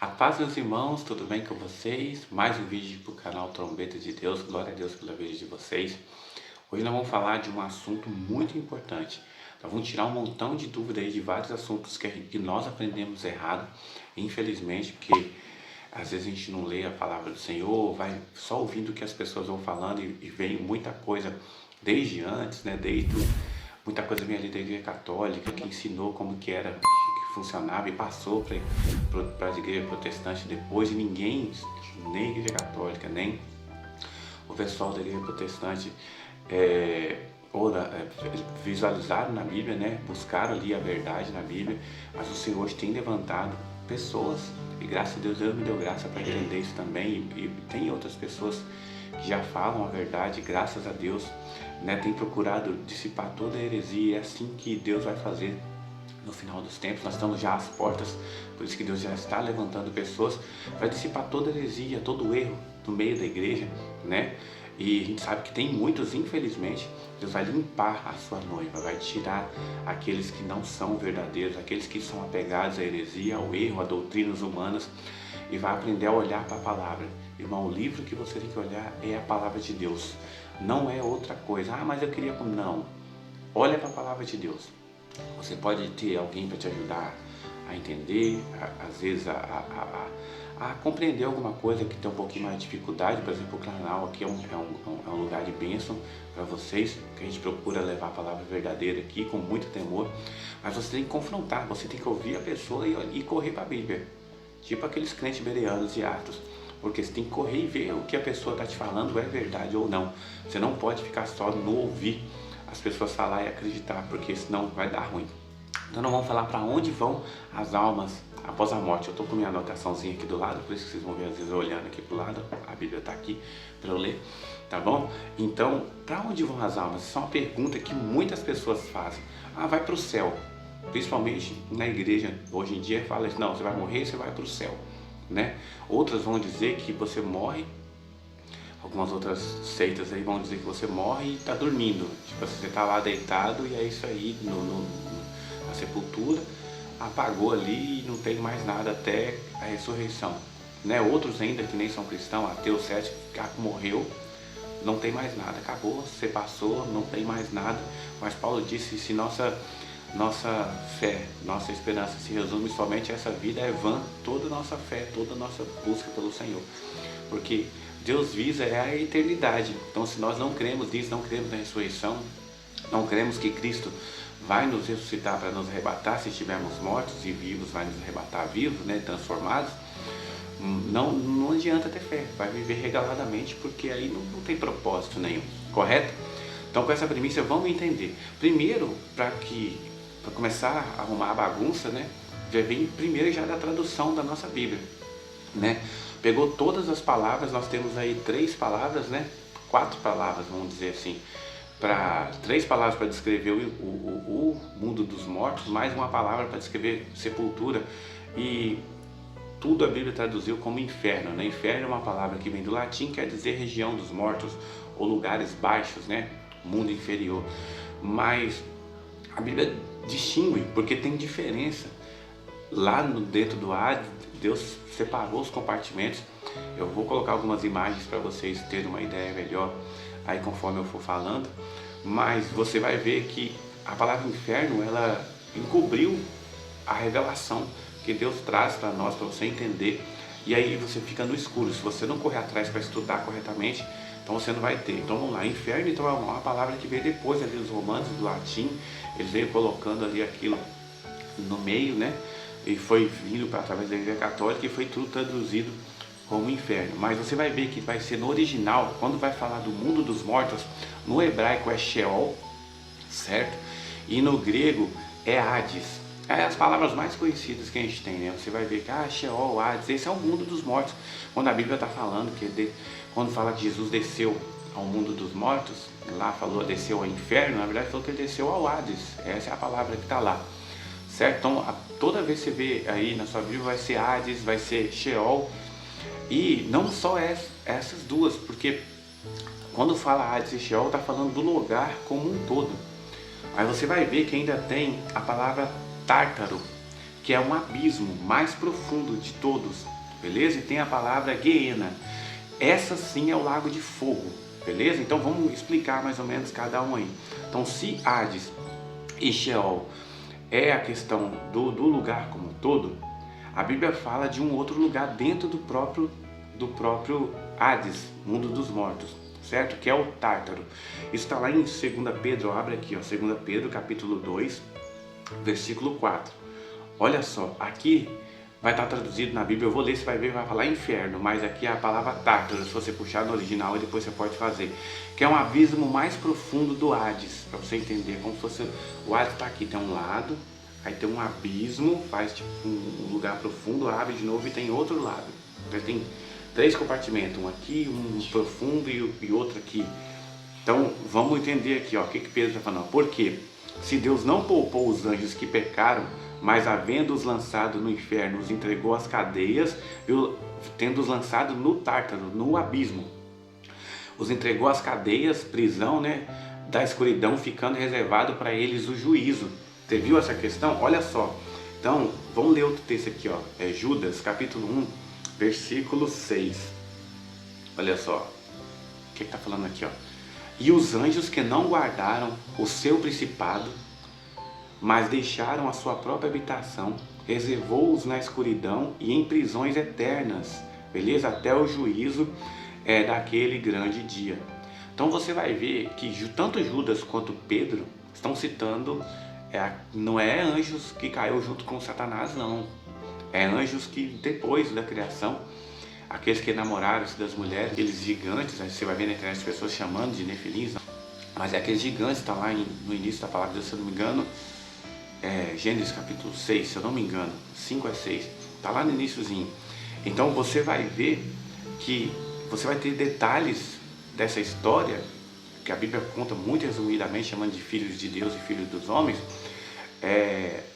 A paz, meus irmãos, tudo bem com vocês? Mais um vídeo para o canal Trombeta de Deus. Glória a Deus pela vida de vocês. Hoje nós vamos falar de um assunto muito importante. Nós vamos tirar um montão de dúvidas aí de vários assuntos que nós aprendemos errado, infelizmente, porque às vezes a gente não lê a palavra do Senhor, vai só ouvindo o que as pessoas vão falando e vem muita coisa desde antes, né? Muita coisa vem ali da Igreja Católica que ensinou como que era, que funcionava e passou para as igrejas protestantes depois, e ninguém, nem a Igreja Católica, nem o pessoal da Igreja Protestante visualizaram na Bíblia, né? Buscaram ali a verdade na Bíblia, mas o Senhor hoje tem levantado pessoas, e graças a Deus me deu graça para entender isso também, e tem outras pessoas que já falam a verdade, graças a Deus, né? Tem procurado dissipar toda a heresia, e é assim que Deus vai fazer no final dos tempos. Nós estamos já às portas, por isso que Deus já está levantando pessoas para dissipar toda a heresia, todo o erro no meio da igreja, né? E a gente sabe que tem muitos, infelizmente. Deus vai limpar a sua noiva, vai tirar aqueles que não são verdadeiros, aqueles que são apegados à heresia, ao erro, a doutrinas humanas, e vai aprender a olhar para a palavra. Irmão, o livro que você tem que olhar é a palavra de Deus, não é outra coisa. Ah, mas eu queria... Não, olha para a palavra de Deus. Você pode ter alguém para te ajudar a entender, às vezes a compreender alguma coisa que tem um pouquinho mais de dificuldade. Por exemplo, o canal aqui é um lugar de bênção para vocês, que a gente procura levar a palavra verdadeira aqui com muito temor, mas você tem que confrontar, você tem que ouvir a pessoa e correr para a Bíblia, tipo aqueles crentes bereanos e Atos, porque você tem que correr e ver o que a pessoa está te falando é verdade ou não. Você não pode ficar só no ouvir as pessoas falar e acreditar, porque senão vai dar ruim. Então nós vamos falar para onde vão as almas após a morte. Eu estou com minha anotaçãozinha aqui do lado, por isso que vocês vão ver às vezes olhando aqui para o lado, a Bíblia está aqui para eu ler, tá bom? Então, para onde vão as almas? Isso é uma pergunta que muitas pessoas fazem. Ah, vai para o céu. Principalmente na igreja, hoje em dia fala assim, não, você vai morrer, você vai para o céu, né? Outras vão dizer que você morre. Algumas outras seitas aí vão dizer que você morre e está dormindo. Tipo assim, você está lá deitado e é isso aí, na sepultura, apagou ali e não tem mais nada até a ressurreição, né? Outros ainda que nem são cristãos, ateus, céticos, morreu, não tem mais nada, acabou, você passou, não tem mais nada. Mas Paulo disse, se nossa fé, nossa esperança se resume somente a essa vida, é vã toda a nossa fé, toda a nossa busca pelo Senhor, porque Deus visa a eternidade. Então, se nós não cremos nisso, não cremos na ressurreição, não cremos que Cristo vai nos ressuscitar para nos arrebatar se estivermos mortos, e vivos vai nos arrebatar vivos, né, transformados, não adianta ter fé, vai viver regaladamente, porque aí não tem propósito nenhum, correto? Então, com essa premissa, vamos entender. Primeiro, para começar a arrumar a bagunça, né, já vem primeiro já da tradução da nossa Bíblia, né? Pegou todas as palavras, nós temos aí 3 palavras, né? 4 palavras, vamos dizer assim, 3 palavras para descrever o mundo dos mortos, mais uma palavra para descrever sepultura, e tudo a Bíblia traduziu como inferno, né? Inferno é uma palavra que vem do latim, quer dizer região dos mortos, ou lugares baixos, né? Mundo inferior. Mas a Bíblia distingue, porque tem diferença. Lá dentro do Hades, Deus separou os compartimentos. Eu vou colocar algumas imagens para vocês terem uma ideia melhor aí conforme eu for falando, mas você vai ver que a palavra inferno, ela encobriu a revelação que Deus traz para nós, para você entender, e aí você fica no escuro. Se você não correr atrás para estudar corretamente, então você não vai ter. Então vamos lá, inferno então é uma palavra que veio depois ali dos romanos, do latim, eles veio colocando ali aquilo no meio, né? E foi vindo através da Igreja Católica e foi tudo traduzido como inferno. Mas você vai ver que vai ser no original, quando vai falar do mundo dos mortos, no hebraico é Sheol, certo? E no grego é Hades. É as palavras mais conhecidas que a gente tem, né? Você vai ver que Sheol, Hades, esse é o mundo dos mortos. Quando a Bíblia está falando, quando fala que Jesus desceu ao mundo dos mortos, lá falou desceu ao inferno, na verdade falou que ele desceu ao Hades. Essa é a palavra que está lá, certo? Então toda vez que você vê aí na sua Bíblia vai ser Hades, vai ser Sheol, e não só essas duas, porque quando fala Hades e Sheol está falando do lugar como um todo. Aí você vai ver que ainda tem a palavra Tártaro, que é um abismo mais profundo de todos, beleza? E tem a palavra Guiena. Essa sim é o lago de fogo, beleza? Então vamos explicar mais ou menos cada um aí. Então, se Hades e Sheol é a questão do lugar como um todo, a Bíblia fala de um outro lugar dentro do próprio Hades, mundo dos mortos, certo? Que é o Tártaro. Isso está lá em 2 Pedro, abre aqui, ó, 2 Pedro capítulo 2, versículo 4. Olha só, aqui vai estar traduzido na Bíblia, eu vou ler, você vai ver, vai falar inferno, mas aqui é a palavra Tártaro, se você puxar no original e depois você pode fazer, que é um abismo mais profundo do Hades, para você entender, como se fosse, o Hades está aqui, tem um lado, aí tem um abismo, faz tipo um lugar profundo, abre de novo e tem outro lado, então tem 3 compartimentos, um aqui, um profundo e outro aqui. Então vamos entender aqui, ó, o que Pedro está falando, porque se Deus não poupou os anjos que pecaram, mas havendo-os lançado no inferno, os entregou às cadeias, tendo-os lançado no Tártaro, no abismo. Os entregou às cadeias, prisão, né, da escuridão, ficando reservado para eles o juízo. Você viu essa questão? Olha só. Então, vamos ler outro texto aqui, ó. É Judas, capítulo 1, versículo 6. Olha só. O que está falando aqui, ó? E os anjos que não guardaram o seu principado, mas deixaram a sua própria habitação, reservou-os na escuridão e em prisões eternas, beleza? Até o juízo daquele grande dia. Então você vai ver que tanto Judas quanto Pedro estão citando, não é anjos que caiu junto com Satanás, não. É anjos que depois da criação, aqueles que namoraram-se das mulheres, aqueles gigantes, você vai ver na internet as pessoas chamando de nefilins, mas é aqueles gigantes, está lá no início da palavra de Deus, se eu não me engano, Gênesis capítulo 6, se eu não me engano, 5 a 6, está lá no iniciozinho. Então você vai ver que você vai ter detalhes dessa história, que a Bíblia conta muito resumidamente, chamando de filhos de Deus e filhos dos homens,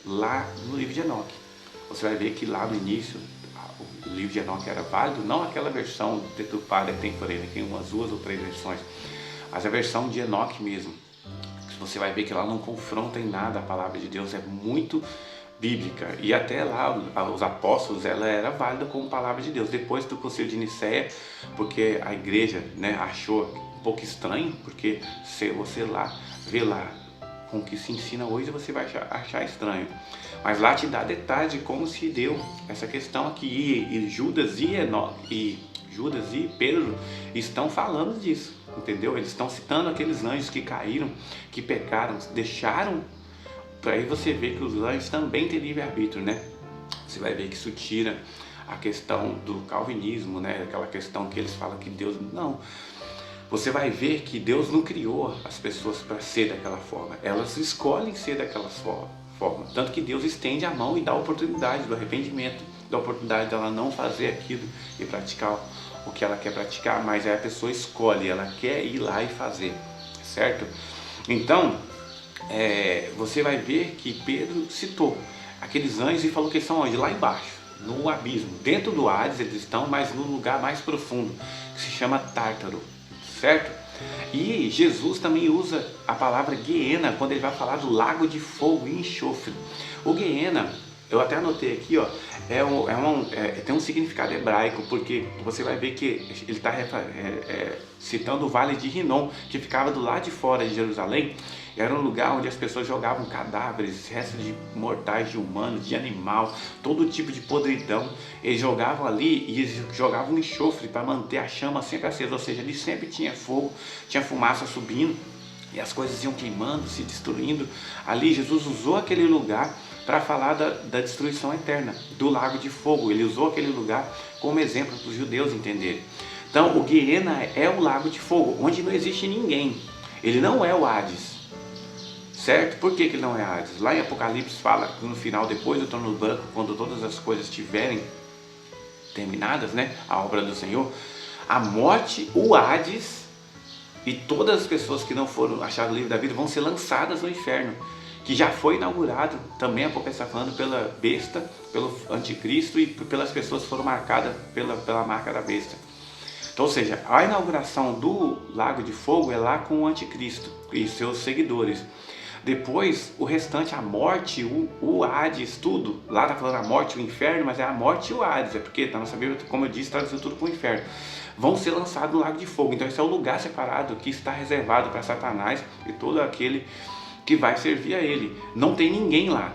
lá no livro de Enoque. Você vai ver que lá no início, o livro de Enoque era válido, não aquela versão deturpada que tem por aí, tem umas 2 ou 3 versões, mas a versão de Enoque mesmo. Você vai ver que lá não confronta em nada a palavra de Deus, é muito bíblica. E até lá, os apóstolos, ela era válida como palavra de Deus. Depois do Concílio de Nicéia, porque a igreja, né, achou um pouco estranho, porque se você vê lá com o que se ensina hoje, você vai achar estranho. Mas lá te dá detalhes de como se deu essa questão aqui. E Judas e Pedro estão falando disso. Entendeu? Eles estão citando aqueles anjos que caíram, que pecaram, deixaram, para aí você ver que os anjos também têm livre-arbítrio, né? Você vai ver que isso tira a questão do calvinismo, né? Aquela questão que eles falam que Deus... Não, você vai ver que Deus não criou as pessoas para ser daquela forma, elas escolhem ser daquela forma, tanto que Deus estende a mão e dá a oportunidade do arrependimento, dá a oportunidade dela não fazer aquilo e praticar o que ela quer praticar, mas aí a pessoa escolhe, ela quer ir lá e fazer, certo? Então, você vai ver que Pedro citou aqueles anjos e falou que eles são onde? Lá embaixo, no abismo, dentro do Hades eles estão, mas no lugar mais profundo, que se chama Tártaro, certo? E Jesus também usa a palavra Guiena quando ele vai falar do lago de fogo e enxofre. O Guiena, eu até anotei aqui, ó, tem um significado hebraico, porque você vai ver que ele está citando o Vale de Rinom, que ficava do lado de fora de Jerusalém. Era um lugar onde as pessoas jogavam cadáveres, restos de mortais, de humanos, de animal, todo tipo de podridão. Eles jogavam ali e eles jogavam enxofre para manter a chama sempre acesa, ou seja, ali sempre tinha fogo, tinha fumaça subindo e as coisas iam queimando, se destruindo. Ali Jesus usou aquele lugar para falar da destruição eterna, do lago de fogo. Ele usou aquele lugar como exemplo para os judeus entenderem. Então o Guiena é o lago de fogo, onde não existe ninguém. Ele não é o Hades, certo? Por que ele não é Hades? Lá em Apocalipse fala que no final, depois do trono branco, quando todas as coisas estiverem terminadas, né, a obra do Senhor, a morte, o Hades e todas as pessoas que não foram achadas livres da vida vão ser lançadas no inferno, que já foi inaugurado, também a Apocalipse está falando, pela besta, pelo anticristo e pelas pessoas que foram marcadas pela marca da besta. Então, ou seja, a inauguração do lago de fogo é lá com o anticristo e seus seguidores. Depois, o restante, a morte, o Hades, tudo. Lá tá falando a morte e o inferno, mas é a morte e o Hades. É porque na nossa Bíblia, como eu disse, traduziu tudo para o inferno. Vão ser lançados no lago de fogo. Então esse é o lugar separado que está reservado para Satanás e todo aquele que vai servir a ele. Não tem ninguém lá.